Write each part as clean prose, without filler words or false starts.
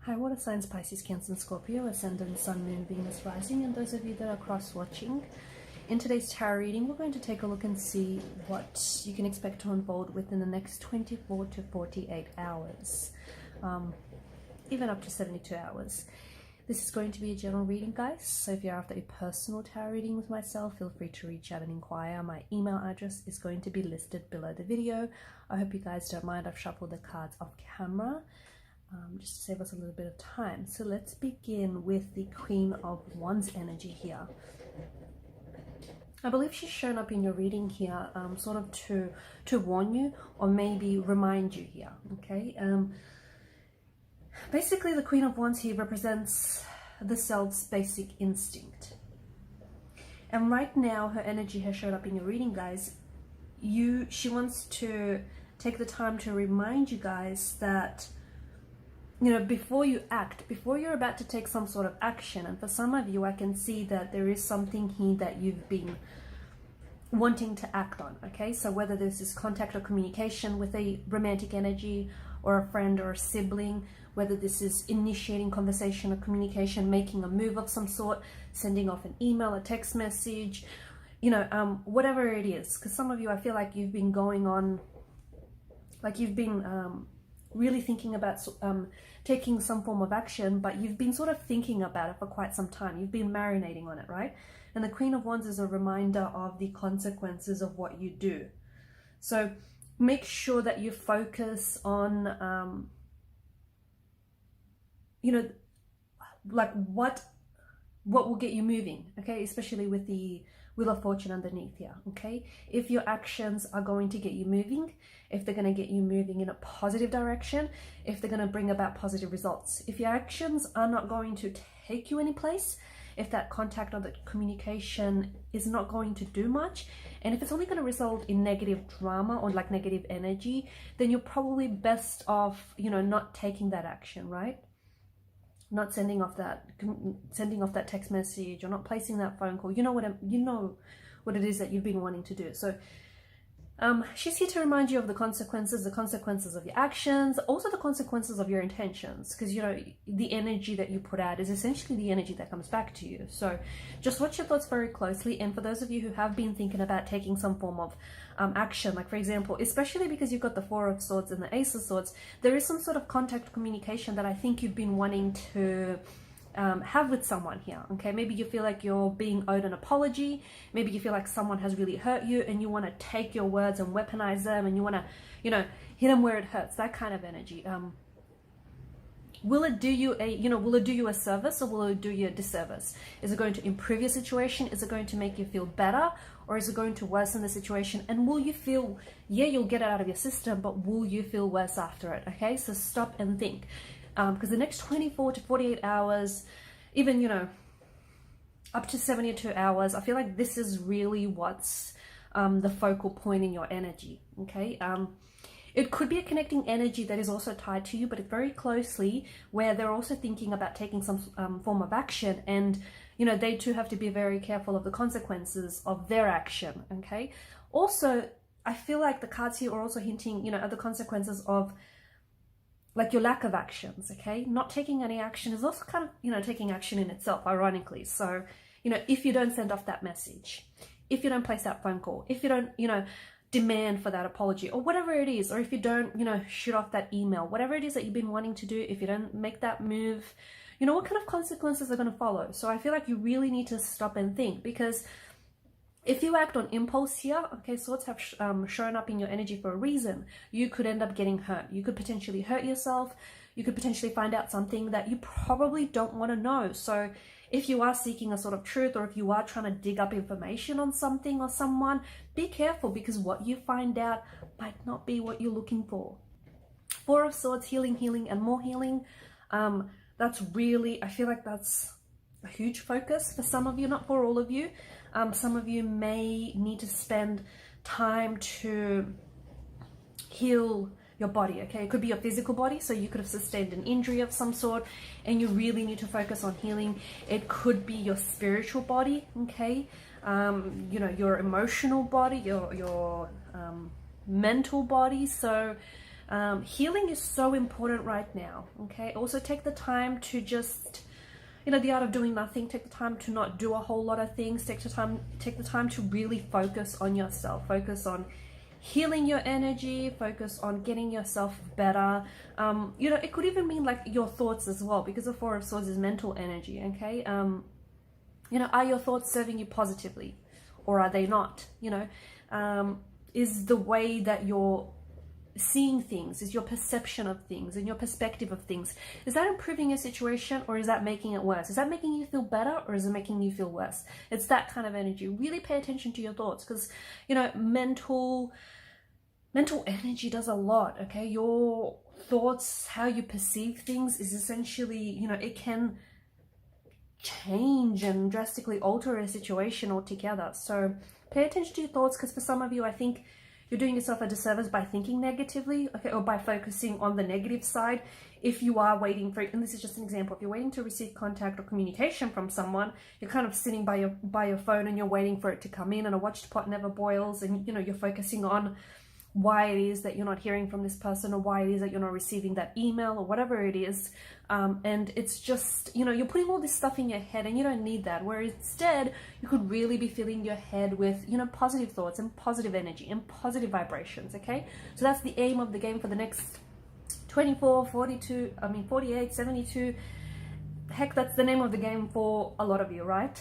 Hi, water signs, Pisces, Cancer, and Scorpio, Ascendant, Sun, Moon, Venus, Rising, and those of you that are cross-watching. In today's tarot reading, we're going to take a look and see what you can expect to unfold within the next 24 to 48 hours, even up to 72 hours. This is going to be a general reading, guys, so if you're after a personal tarot reading with myself, feel free to reach out and inquire. My email address is going to be listed below the video. I hope you guys don't mind. I've shuffled the cards off camera. Just to save us a little bit of time. So let's begin with the Queen of Wands energy here. I believe she's shown up in your reading here, sort of to warn you or maybe remind you here, okay? Basically, the Queen of Wands here represents the self's basic instinct. And right now, her energy has showed up in your reading, guys. She wants to take the time to remind you guys that, you know, before you act, before you're about to take some sort of action, and for some of you, I can see that there is something here that you've been wanting to act on, okay? So whether this is contact or communication with a romantic energy or a friend or a sibling, whether this is initiating conversation or communication, making a move of some sort, sending off an email, a text message, you know, whatever it is. Because some of you, I feel like you've been going on, like you've been really thinking about taking some form of action, but you've been sort of thinking about it for quite some time. You've been marinating on it, right? And the Queen of Wands is a reminder of the consequences of what you do. So make sure that you focus on, you know, like what will get you moving, okay? Especially with the Wheel of Fortune underneath here, okay? If your actions are going to get you moving, if they're going to get you moving in a positive direction, if they're going to bring about positive results. If your actions are not going to take you any place, if that contact or that communication is not going to do much, and if it's only going to result in negative drama or like negative energy, then you're probably best off, you know, not taking that action, right? Not sending off that text message or not placing that phone call. You know what it is that you've been wanting to do. So she's here to remind you of the consequences of your actions, also the consequences of your intentions, because, you know, the energy that you put out is essentially the energy that comes back to you. So just watch your thoughts very closely. And for those of you who have been thinking about taking some form of action, like for example, especially because you've got the Four of Swords and the Ace of Swords, there is some sort of contact communication that I think you've been wanting to have with someone here, okay? Maybe you feel like you're being owed an apology. Maybe you feel like someone has really hurt you and you want to take your words and weaponize them and you want to, you know, hit them where it hurts, that kind of energy. Will it do you a service or will it do you a disservice? Is it going to improve your situation? Is it going to make you feel better? Or is it going to worsen the situation? And will you feel, yeah, you'll get it out of your system, but will you feel worse after it, okay? So stop and think. Because the next 24 to 48 hours, even, you know, up to 72 hours, I feel like this is really what's the focal point in your energy, okay? It could be a connecting energy that is also tied to you, but it's very closely where they're also thinking about taking some form of action, and, you know, they too have to be very careful of the consequences of their action, okay? Also, I feel like the cards here are also hinting, you know, at the consequences of like your lack of actions, okay? Not taking any action is also kind of, you know, taking action in itself, ironically. So, you know, if you don't send off that message, if you don't place that phone call, if you don't, you know, demand for that apology or whatever it is, or if you don't, you know, shoot off that email, whatever it is that you've been wanting to do, if you don't make that move, you know, what kind of consequences are going to follow? So I feel like you really need to stop and think, because if you act on impulse here, okay, swords have shown up in your energy for a reason. You could end up getting hurt. You could potentially hurt yourself. You could potentially find out something that you probably don't want to know. So if you are seeking a sort of truth, or if you are trying to dig up information on something or someone, be careful, because what you find out might not be what you're looking for. Four of Swords, healing, and more healing. That's really, I feel like that's a huge focus for some of you, not for all of you. Some of you may need to spend time to heal your body, okay? It could be your physical body, so you could have sustained an injury of some sort and you really need to focus on healing. It could be your spiritual body, okay? You know, your emotional body, your mental body. So Healing is so important right now, okay? Also take the time to just, you know, the art of doing nothing. Take the time to not do a whole lot of things. Take the time to really focus on yourself. Focus on healing your energy. Focus on getting yourself better. You know, it could even mean like your thoughts as well, because the Four of Swords is mental energy, okay? You know, are your thoughts serving you positively, or are they not? You know, is the way that you're seeing things, is your perception of things and your perspective of things, is that improving your situation, or is that making it worse? Is that making you feel better, or is it making you feel worse? It's that kind of energy. Really pay attention to your thoughts, because, you know, mental energy does a lot, okay? Your thoughts, how you perceive things, is essentially, you know, it can change and drastically alter a situation altogether. So pay attention to your thoughts, because for some of you, I think you're doing yourself a disservice by thinking negatively, okay, or by focusing on the negative side. If you are waiting for, and this is just an example, if you're waiting to receive contact or communication from someone, you're kind of sitting by your phone and you're waiting for it to come in, and a watched pot never boils, and, you know, you're focusing on why it is that you're not hearing from this person, or why it is that you're not receiving that email, or whatever it is. And it's just, you know, you're putting all this stuff in your head, and you don't need that. Where instead you could really be filling your head with, you know, positive thoughts and positive energy and positive vibrations, okay? So that's the aim of the game for the next 24, 42, 48, 72. Heck, that's the name of the game for a lot of you, right?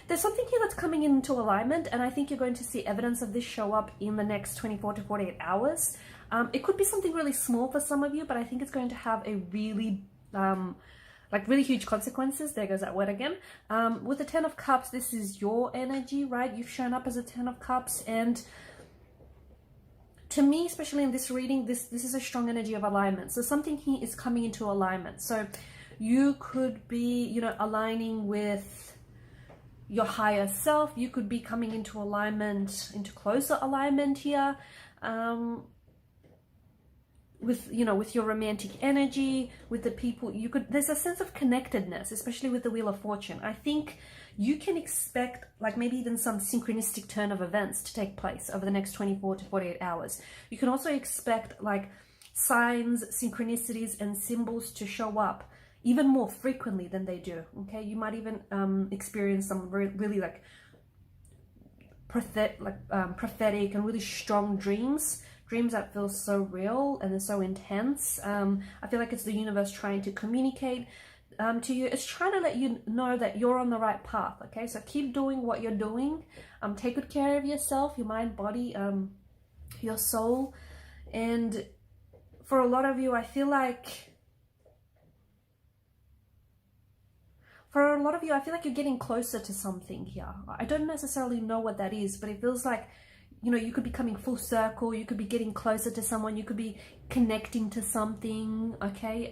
There's something here that's coming into alignment, and I think you're going to see evidence of this show up in the next 24 to 48 hours. It could be something really small for some of you, but I think it's going to have a really, really huge consequences. There goes that word again. With the Ten of Cups, this is your energy, right? You've shown up as a Ten of Cups, and to me, especially in this reading, this is a strong energy of alignment. So something here is coming into alignment. So you could be, you know, aligning with your higher self. You could be coming into alignment, into closer alignment here, with, you know, with your romantic energy, with the people you could, there's a sense of connectedness, especially with the Wheel of Fortune. I think you can expect like maybe even some synchronistic turn of events to take place over the next 24 to 48 hours. You can also expect like signs, synchronicities, and symbols to show up even more frequently than they do, okay? You might even experience some really like prophetic and really strong dreams that feel so real and they're so intense. I feel like it's the universe trying to communicate to you. It's trying to let you know that you're on the right path, okay? So keep doing what you're doing. Take good care of yourself, your mind, body, your soul. And for a lot of you, I feel like you're getting closer to something here. I don't necessarily know what that is, but it feels like, you know, you could be coming full circle. You could be getting closer to someone. You could be connecting to something, okay?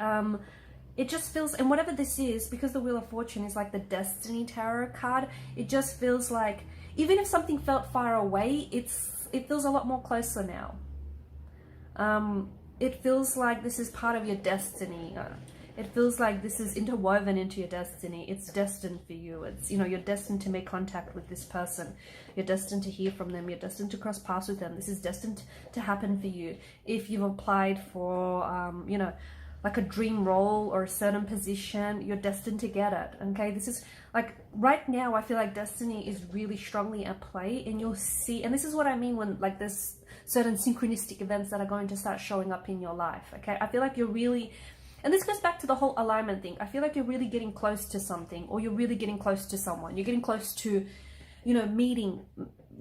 It just feels, and whatever this is, because the Wheel of Fortune is like the Destiny Tarot card, it just feels like, even if something felt far away, it feels a lot more closer now. It feels like this is part of your destiny. It feels like this is interwoven into your destiny. It's destined for you. It's, you know, you're destined to make contact with this person. You're destined to hear from them. You're destined to cross paths with them. This is destined to happen for you. If you've applied for, you know, like a dream role or a certain position, you're destined to get it, okay? This is like, right now, I feel like destiny is really strongly at play, and you'll see, and this is what I mean when like there's certain synchronistic events that are going to start showing up in your life, okay? I feel like you're really, and this goes back to the whole alignment thing. I feel like you're really getting close to something, or you're really getting close to someone. You're getting close to, you know, meeting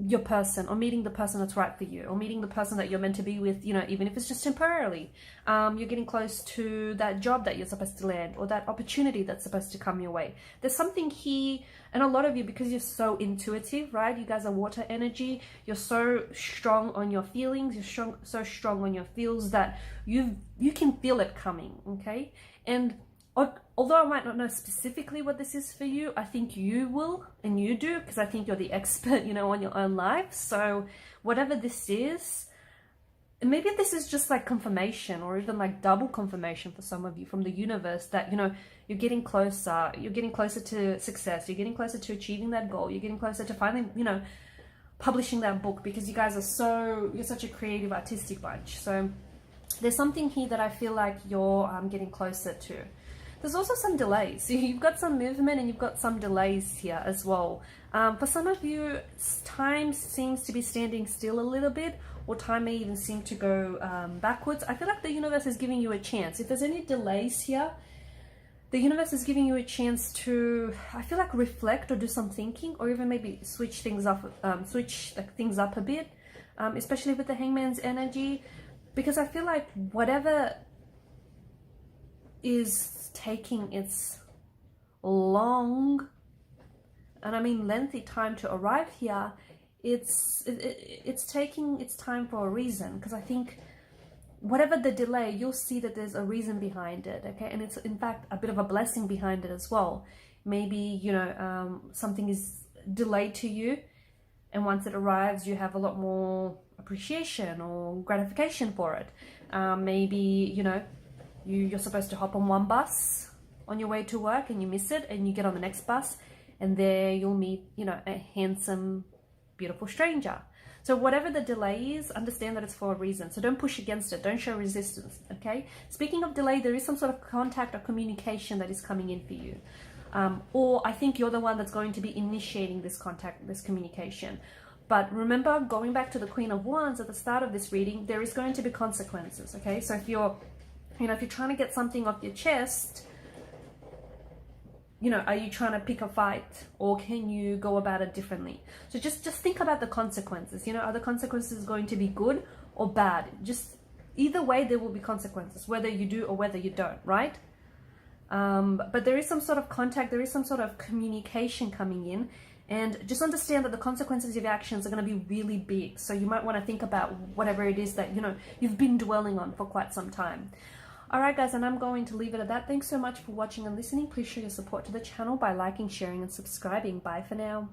your person, or meeting the person that's right for you, or meeting the person that you're meant to be with, you know, even if it's just temporarily. You're getting close to that job that you're supposed to land, or that opportunity that's supposed to come your way. There's something here, and a lot of you, because you're so intuitive, right? You guys are water energy. You're so strong on your feelings. You're so strong on your feels that you can feel it coming, okay? And although I might not know specifically what this is for you, I think you will, and you do, because I think you're the expert, you know, on your own life. So whatever this is, maybe this is just like confirmation, or even like double confirmation for some of you from the universe, that, you know, you're getting closer to success, you're getting closer to achieving that goal, you're getting closer to finally, you know, publishing that book, because you guys are you're such a creative, artistic bunch. So there's something here that I feel like you're getting closer to. There's also some delays. You've got some movement and you've got some delays here as well. For some of you, time seems to be standing still a little bit, or time may even seem to go backwards. I feel like the universe is giving you a chance. If there's any delays here, the universe is giving you a chance to, I feel like, reflect or do some thinking, or even maybe switch things up, things up a bit, especially with the Hangman's energy, because I feel like whatever is taking its long, and I mean lengthy, time to arrive here, it's taking its time for a reason, because I think whatever the delay, you'll see that there's a reason behind it, okay? And it's in fact a bit of a blessing behind it as well. Maybe, you know, something is delayed to you, and once it arrives, you have a lot more appreciation or gratification for it. Maybe, you know, you're supposed to hop on one bus on your way to work and you miss it, and you get on the next bus, and there you'll meet, you know, a handsome, beautiful stranger. So whatever the delay is, understand that it's for a reason. So don't push against it. Don't show resistance, okay? Speaking of delay, there is some sort of contact or communication that is coming in for you. Or I think you're the one that's going to be initiating this contact, this communication. But remember, going back to the Queen of Wands at the start of this reading, there is going to be consequences, okay? So if you're, you know, if you're trying to get something off your chest, you know, are you trying to pick a fight, or can you go about it differently? So just think about the consequences. You know, are the consequences going to be good or bad? Just either way, there will be consequences, whether you do or whether you don't, right? But there is some sort of contact, there is some sort of communication coming in, and just understand that the consequences of your actions are going to be really big. So you might want to think about whatever it is that, you know, you've been dwelling on for quite some time. Alright guys, and I'm going to leave it at that. Thanks so much for watching and listening. Please show your support to the channel by liking, sharing and subscribing. Bye for now.